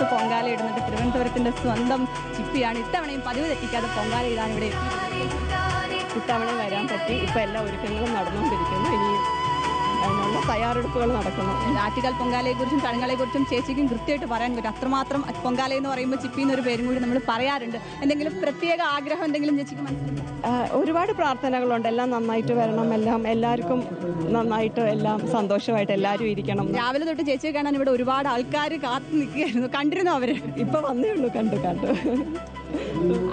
അടുത്ത് പൊങ്കാല ഇടുന്നത് തിരുവനന്തപുരത്തിൻ്റെ സ്വന്തം ചിപ്പിയാണ്. ഇത്തവണയും പതിവ് തെറ്റിക്കാതെ പൊങ്കാല ഇടാൻ ഇവിടെ ഇത്തവണ വരാൻ പറ്റി. ഇപ്പം എല്ലാ ഒരുക്കങ്ങളും നടന്നുകൊണ്ടിരിക്കുന്നു. ഇനി അതിനുള്ള തയ്യാറെടുപ്പുകൾ നടക്കുന്നു. ആറ്റുകാൽ പൊങ്കാലയെക്കുറിച്ചും ചടങ്ങുകളെക്കുറിച്ചും ചേച്ചിക്കും കൃത്യമായിട്ട് പറയാൻ പറ്റും. അത്രമാത്രം പൊങ്കാല എന്ന് പറയുമ്പോൾ ചിപ്പി എന്നൊരു പേരും കൂടി നമ്മൾ പറയാറുണ്ട്. എന്തെങ്കിലും പ്രത്യേക ആഗ്രഹം എന്തെങ്കിലും ചേച്ചിക്ക് മനസ്സിലായി? ഒരുപാട് പ്രാർത്ഥനകളുണ്ട്. എല്ലാം നന്നായിട്ട് വരണം, എല്ലാവർക്കും നന്നായിട്ട്, എല്ലാം സന്തോഷമായിട്ട് എല്ലാവരും ഇരിക്കണം. രാവിലെ തൊട്ട് ചേച്ചിയെ കാണാൻ ഇവിടെ ഒരുപാട് ആൾക്കാർ കാത്തു നിൽക്കുകയായിരുന്നു. കണ്ടിരുന്നു അവർ? ഇപ്പം വന്നേ ഉള്ളൂ. കണ്ടു.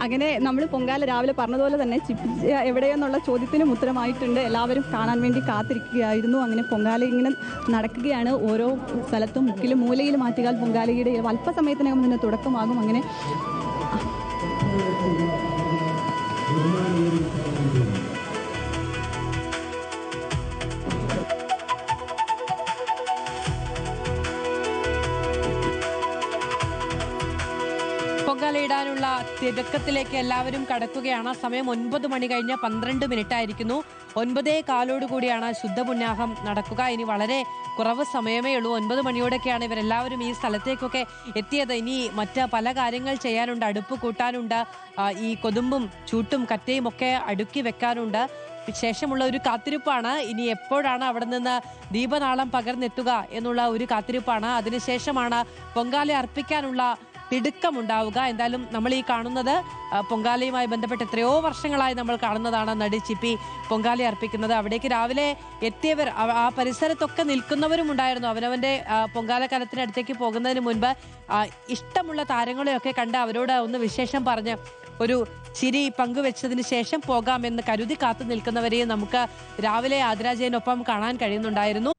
അങ്ങനെ നമ്മൾ പൊങ്കാല രാവിലെ പറഞ്ഞതുപോലെ തന്നെ ചിപ്പി എവിടെയെന്നുള്ള ചോദ്യത്തിനും ഉത്തരമായിട്ടുണ്ട്. എല്ലാവരും കാണാൻ വേണ്ടി കാത്തിരിക്കുകയായിരുന്നു. അങ്ങനെ പൊങ്കാല ഇങ്ങനെ നടക്കുകയാണ്. ഓരോ സ്ഥലത്തും മുക്കിലും മൂലയിലും ആറ്റുകാൽ പൊങ്കാലയുടെ അല്പസമയത്തിനകം തന്നെ തുടക്കമാകും. അങ്ങനെ പൊങ്കാലയിടാനുള്ള തിരക്കത്തിലേക്ക് എല്ലാവരും കടക്കുകയാണ്. സമയം 9 മണി കഴിഞ്ഞ് 12 മിനിറ്റ് ആയിരിക്കുന്നു. 9:15 കൂടിയാണ് ശുദ്ധപുണ്യാഹം നടക്കുക. ഇനി വളരെ കുറവ് സമയമേ ഉള്ളൂ. 9 മണിയോടൊക്കെയാണ് ഇവരെല്ലാവരും ഈ സ്ഥലത്തേക്കൊക്കെ എത്തിയത്. ഇനി മറ്റ് പല കാര്യങ്ങൾ ചെയ്യാനുണ്ട്. അടുപ്പ് കൂട്ടാനുണ്ട്, ഈ കൊതുമ്പും ചൂട്ടും കറ്റയും ഒക്കെ അടുക്കി വെക്കാനുണ്ട്. ശേഷമുള്ള ഒരു കാത്തിരിപ്പാണ്. ഇനി എപ്പോഴാണ് അവിടെ നിന്ന് ദീപനാളം പകർന്നെത്തുക എന്നുള്ള ഒരു കാത്തിരിപ്പാണ്. അതിനുശേഷമാണ് പൊങ്കാല അർപ്പിക്കാനുള്ള തിടുക്കമുണ്ടാവുക. എന്തായാലും നമ്മൾ ഈ കാണുന്നത് പൊങ്കാലയുമായി ബന്ധപ്പെട്ട് എത്രയോ വർഷങ്ങളായി നമ്മൾ കാണുന്നതാണ്. നടി ചിപ്പി പൊങ്കാല അർപ്പിക്കുന്നത്. അവിടേക്ക് രാവിലെ എത്തിയവർ, ആ പരിസരത്തൊക്കെ നിൽക്കുന്നവരും ഉണ്ടായിരുന്നു. അവനവൻ്റെ പൊങ്കാല കലത്തിനടുത്തേക്ക് പോകുന്നതിന് മുൻപ് ഇഷ്ടമുള്ള താരങ്ങളെയൊക്കെ കണ്ട് അവരോട് ഒന്ന് വിശേഷം പറഞ്ഞ് ഒരു ചിരി പങ്കുവെച്ചതിന് ശേഷം പോകാമെന്ന് കരുതി കാത്തു നിൽക്കുന്നവരെയും നമുക്ക് രാവിലെ ആതിരാജയൊപ്പം കാണാൻ കഴിയുന്നുണ്ടായിരുന്നു.